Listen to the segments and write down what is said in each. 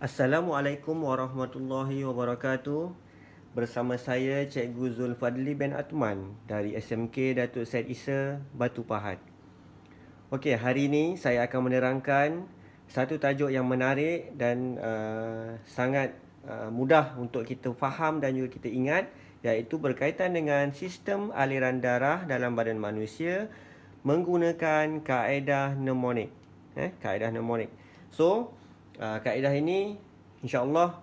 Assalamualaikum warahmatullahi wabarakatuh. Bersama saya Cikgu Zulfadli bin Atman dari SMK Datuk Syed Isa, Batu Pahat. Okey, hari ini saya akan menerangkan satu tajuk yang menarik dan sangat mudah untuk kita faham dan juga kita ingat, iaitu berkaitan dengan sistem aliran darah dalam badan manusia menggunakan kaedah mnemonik. Kaedah mnemonik. So, kaedah ini insya-Allah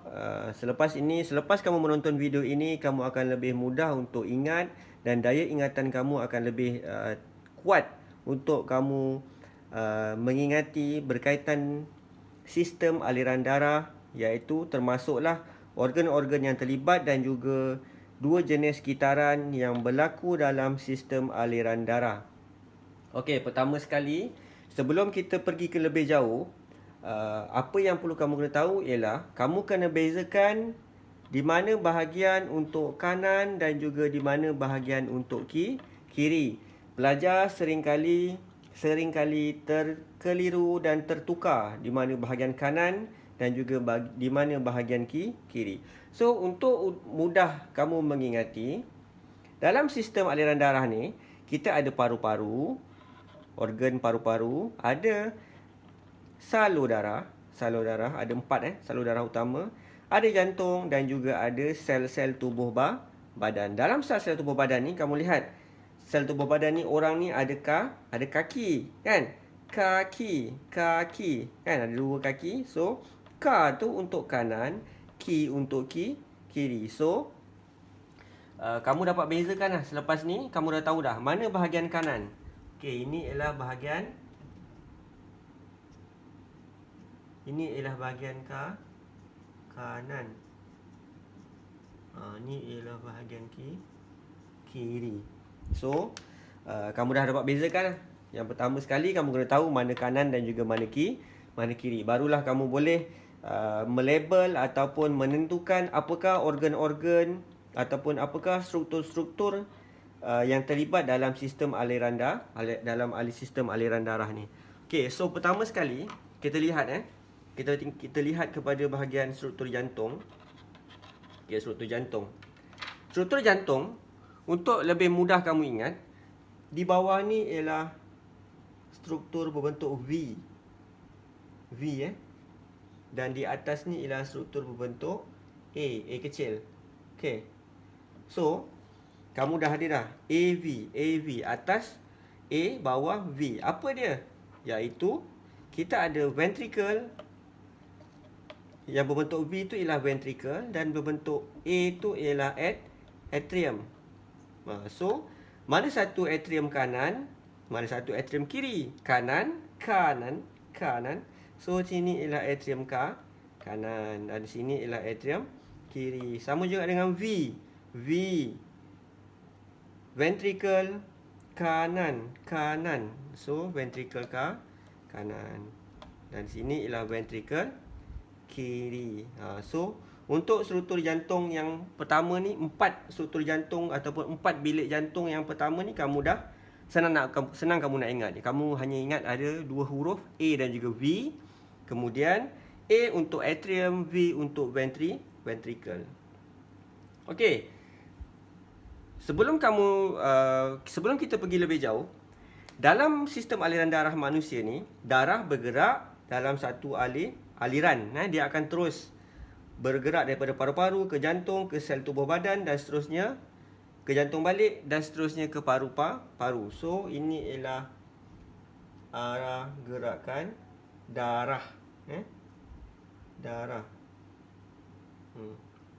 selepas kamu menonton video ini, kamu akan lebih mudah untuk ingat dan daya ingatan kamu akan lebih kuat untuk kamu mengingati berkaitan sistem aliran darah, iaitu termasuklah organ-organ yang terlibat dan juga dua jenis kitaran yang berlaku dalam sistem aliran darah. Okey, pertama sekali, sebelum kita pergi ke lebih jauh, apa yang perlu kamu kena tahu ialah kamu kena bezakan di mana bahagian untuk kanan dan juga di mana bahagian untuk kiri. Pelajar seringkali terkeliru dan tertukar di mana bahagian kanan dan juga di mana bahagian kiri. So, untuk mudah kamu mengingati, dalam sistem aliran darah ni, kita ada paru-paru, organ paru-paru, ada salur darah ada 4 salur darah utama, ada jantung dan juga ada sel-sel tubuh badan. Dalam sel-sel tubuh badan ni, kamu lihat sel tubuh badan ni, orang ni ada kaki kan, kaki kan, ada 2 kaki. So K tu untuk kanan, Ki untuk kiri. So kamu dapat bezakan lah. Selepas ni kamu dah tahu dah mana bahagian kanan. Okey, ini ialah bahagian kanan. Ini ialah bahagian kiri. So kamu dah dapat bezakan lah. Yang pertama sekali, kamu kena tahu mana kanan dan juga mana kiri. Barulah kamu boleh melabel ataupun menentukan apakah organ-organ ataupun apakah struktur-struktur yang terlibat dalam sistem aliran darah, dalam sistem aliran darah ni. Okey, so pertama sekali kita lihat kita lihat kepada bahagian struktur jantung. Okey, struktur jantung. Struktur jantung, untuk lebih mudah kamu ingat, di bawah ni ialah struktur berbentuk V. Dan di atas ni ialah struktur berbentuk A kecil. Okey. So, kamu dah ada dah AV atas A, bawah V. Apa dia? Iaitu kita ada ventricle. Yang berbentuk V tu ialah ventricle dan berbentuk A tu ialah atrium. So, mana satu atrium kanan, mana satu atrium kiri? Kanan. So, sini ialah atrium kanan dan sini ialah atrium kiri. Sama juga dengan V. Ventricle kanan. So, ventricle kanan. Dan sini ialah ventricle kiri. So, untuk struktur jantung yang pertama ni, 4 struktur jantung ataupun 4 bilik jantung yang pertama ni, kamu dah senang kamu nak ingat. Kamu hanya ingat ada 2 huruf A dan juga V. Kemudian A untuk atrium, V untuk ventricle. Okey. Sebelum kita pergi lebih jauh, dalam sistem aliran darah manusia ni, darah bergerak dalam satu aliran. Dia akan terus bergerak daripada paru-paru ke jantung, ke sel tubuh badan dan seterusnya ke jantung balik dan seterusnya ke paru-paru. So, ini ialah arah gerakan darah. Darah.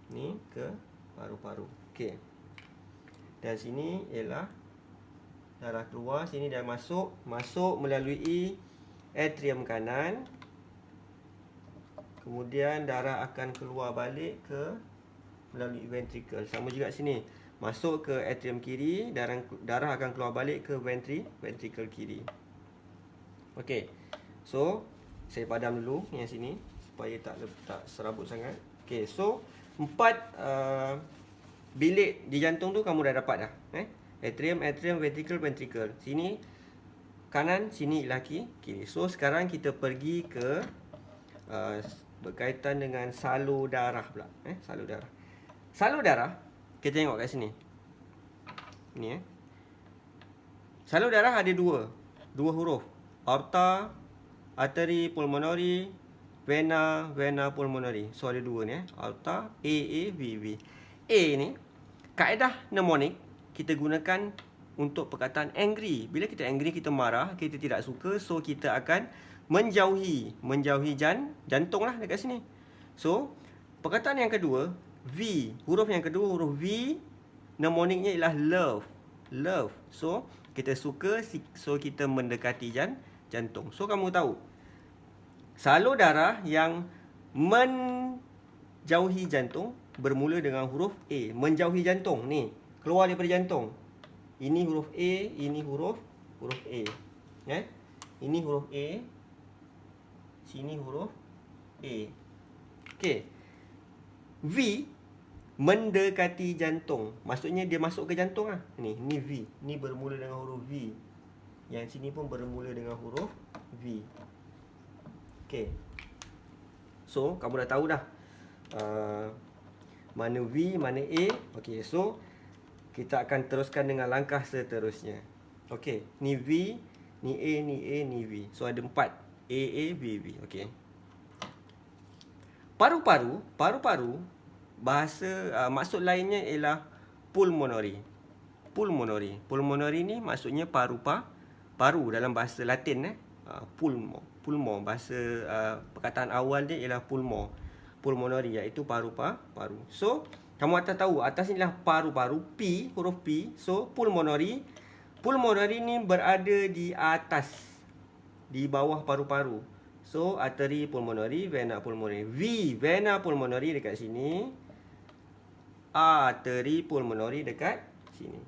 Ni ke paru-paru. Okey. Dan sini ialah darah keluar, sini dah masuk melalui atrium kanan. Kemudian darah akan keluar balik melalui ventricle. Sama juga sini. Masuk ke atrium kiri, darah akan keluar balik ke ventricle kiri. Okey. So, saya padam dulu yang sini supaya tak serabut sangat. Okey, so 4 bilik di jantung tu kamu dah dapat dah. Atrium, ventricle. Sini kanan, sini ialah kiri. So, sekarang kita pergi ke berkaitan dengan salur darah pula. Salur darah. Salur darah, kita tengok kat sini. Ni salur darah ada dua huruf. Aorta, arteri pulmonari, vena pulmonari. So ada dua ni aorta, A, V, V. A ni kaedah mnemonik kita gunakan untuk perkataan angry. Bila kita angry, kita marah, kita tidak suka, so kita akan menjauhi jantung lah dekat sini. So perkataan yang kedua, V, huruf yang kedua, huruf V, mnemoniknya ialah love. So kita suka, so kita mendekati jantung. So kamu tahu salur darah yang menjauhi jantung bermula dengan huruf A. Menjauhi jantung ni, keluar daripada jantung. Ini huruf A, ini huruf A. Ini huruf A, sini huruf A. Okey. V, mendekati jantung. Maksudnya dia masuk ke jantung lah. Ni V. Ni bermula dengan huruf V. Yang sini pun bermula dengan huruf V. Okey. So, kamu dah tahu dah. Mana V, mana A. Okey, so kita akan teruskan dengan langkah seterusnya. Okey, ni V, ni A, ni A, ni V. So ada 4. A, V, V. Okey. Paru-paru, bahasa maksud lainnya ialah pulmonary. Pulmonary ni maksudnya paru dalam bahasa Latin pulmo. Bahasa perkataan awal dia ialah pulmonary, iaitu paru-paru. So kamu atas tahu, atas ni adalah paru-paru, P, huruf P. So, pulmonary. Pulmonary ni berada di atas, di bawah paru-paru. So, arteri pulmonary, vena pulmonary. V, vena pulmonary dekat sini. Arteri pulmonary dekat sini.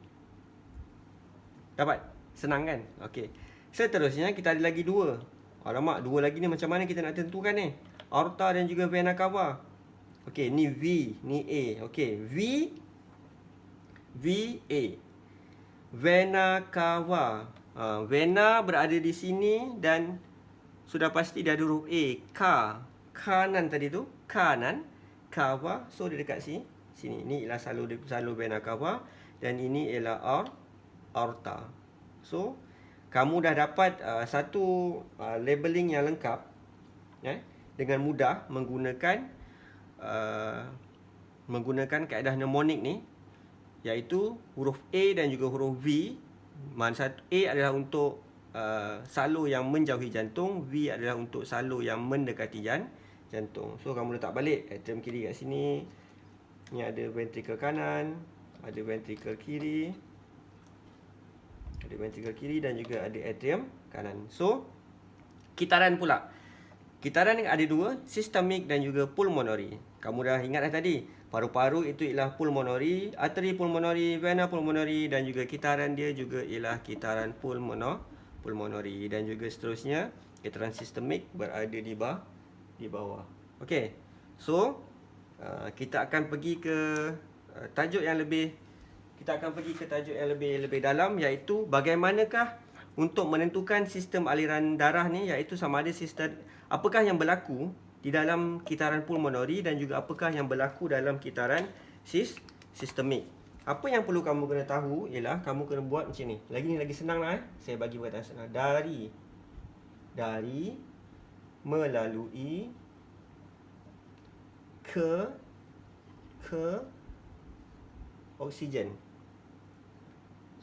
Dapat? Senang kan? Okey. Seterusnya, kita ada lagi 2. Alamak, 2 lagi ni macam mana kita nak tentukan ni? Aorta dan juga vena cava. Okey, ni V, ni A. Okey, V, A. Vena cava. Vena berada di sini dan sudah pasti dia ada huruf A. Kanan tadi tu, kanan. Cava, so dia dekat sini. Ni ialah salur vena cava dan ini ialah aorta. So, kamu dah dapat satu labeling yang lengkap dengan mudah menggunakan kaedah mnemonik ni, iaitu huruf A dan juga huruf V. Mana satu A adalah untuk salur yang menjauhi jantung, V adalah untuk salur yang mendekati jantung. So kamu letak balik atrium kiri kat sini. Ni ada ventricle kanan, ada ventricle kiri. Ada ventricle kiri dan juga ada atrium kanan. So kitaran pula. Kitaran yang ada 2, systemic dan juga pulmonary. Kamu dah ingat dah tadi, paru-paru itu ialah pulmonary, arteri pulmonary, vena pulmonary dan juga kitaran dia juga ialah kitaran pulmonary dan juga seterusnya kitaran systemic berada di bawah. Okey. So, kita akan pergi ke tajuk yang lebih dalam, iaitu bagaimanakah untuk menentukan sistem aliran darah ni, iaitu sama ada sistem apakah yang berlaku di dalam kitaran pulmonari dan juga apakah yang berlaku dalam kitaran sistemik. Apa yang perlu kamu kena tahu ialah kamu kena buat macam ni. Lagi senang lah. Saya bagi perkataan senang. Dari melalui ke oksigen.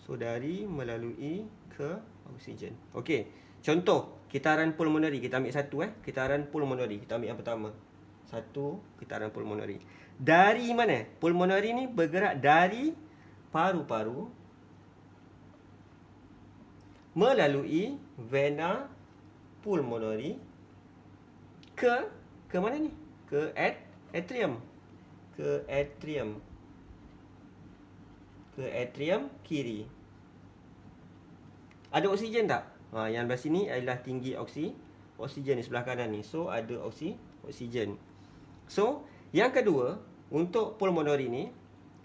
So dari melalui ke oksigen. Okey. Contoh kitaran pulmonari, kita ambil satu kitaran pulmonari, kita ambil yang pertama. Satu kitaran pulmonari. Dari mana? Pulmonari ni bergerak dari paru-paru melalui vena pulmonari ke mana ni? Ke atrium. Ke atrium kiri. Ada oksigen tak? Yang belah sini adalah tinggi oksigen di sebelah kanan ni. So ada oksigen. So yang kedua, untuk pulmonari ni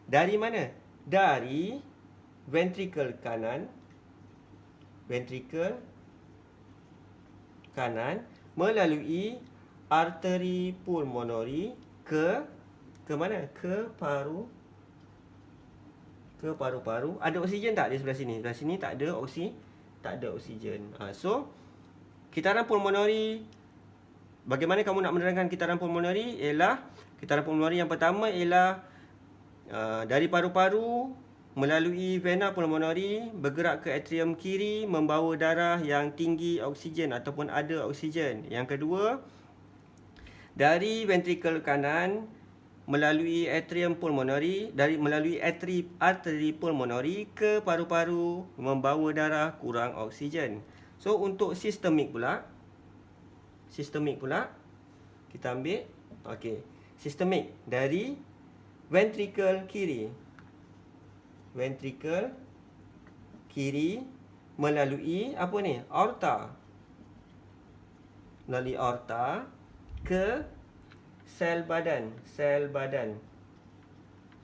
dari mana? Dari ventricle kanan melalui arteri pulmonari ke mana? Ke paru-paru. Ada oksigen tak di sebelah sini? Sebelah sini tak ada oksigen. So kitaran pulmonari, bagaimana kamu nak menerangkan kitaran pulmonari? Ialah kitaran pulmonari yang pertama ialah dari paru-paru melalui vena pulmonari bergerak ke atrium kiri, membawa darah yang tinggi oksigen ataupun ada oksigen. Yang kedua, dari ventrikel kanan melalui atrium pulmonari, melalui arteri pulmonari ke paru-paru, membawa darah kurang oksigen. So untuk sistemik pula kita ambil sistemik dari ventrikel kiri melalui apa ni? Aorta. Melalui aorta ke sel badan,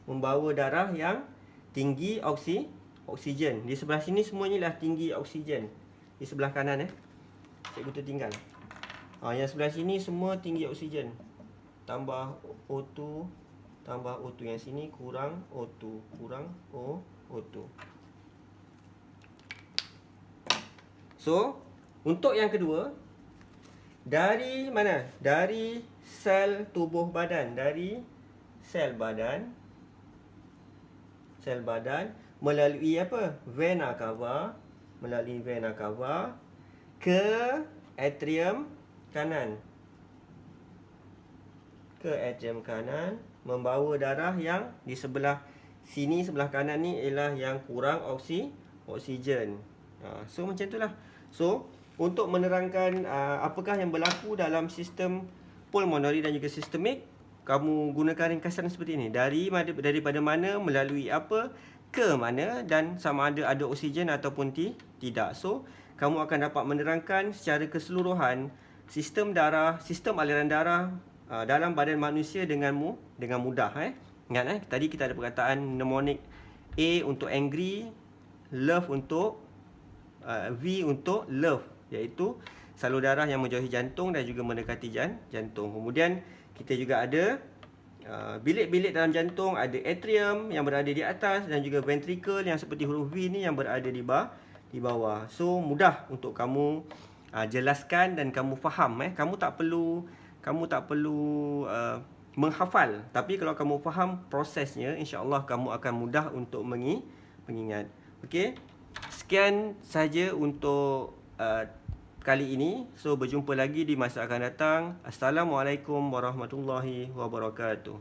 membawa darah yang tinggi oksigen. Di sebelah sini semuanya lah tinggi oksigen. Di sebelah kanan cikgu tertinggal. Yang sebelah sini semua tinggi oksigen. Tambah O2, tambah O2. Yang sini kurang O2, O2. So untuk yang kedua, dari mana? Dari sel tubuh badan, sel badan melalui apa? Vena cava, ke atrium kanan. Membawa darah yang di sebelah sini, sebelah kanan ni ialah yang kurang oksigen. So macam itulah. So untuk menerangkan apakah yang berlaku dalam sistem pulmonari dan juga sistemik, kamu gunakan ringkasan seperti ini. Daripada mana, melalui apa, ke mana, dan sama ada oksigen ataupun tidak. So kamu akan dapat menerangkan secara keseluruhan sistem aliran darah dalam badan manusia dengan mudah. Ingat tadi kita ada perkataan mnemonic A untuk angry, love untuk V untuk love, iaitu salur darah yang menjauhi jantung dan juga mendekati jantung. Kemudian kita juga ada bilik-bilik dalam jantung, ada atrium yang berada di atas dan juga ventricle yang seperti huruf V ni yang berada di bawah. So mudah untuk kamu jelaskan dan kamu faham. Kamu tak perlu menghafal, tapi kalau kamu faham prosesnya, insya-Allah kamu akan mudah untuk mengingat. Okey. Sekian saja untuk kali ini. So berjumpa lagi di masa akan datang. Assalamualaikum warahmatullahi wabarakatuh.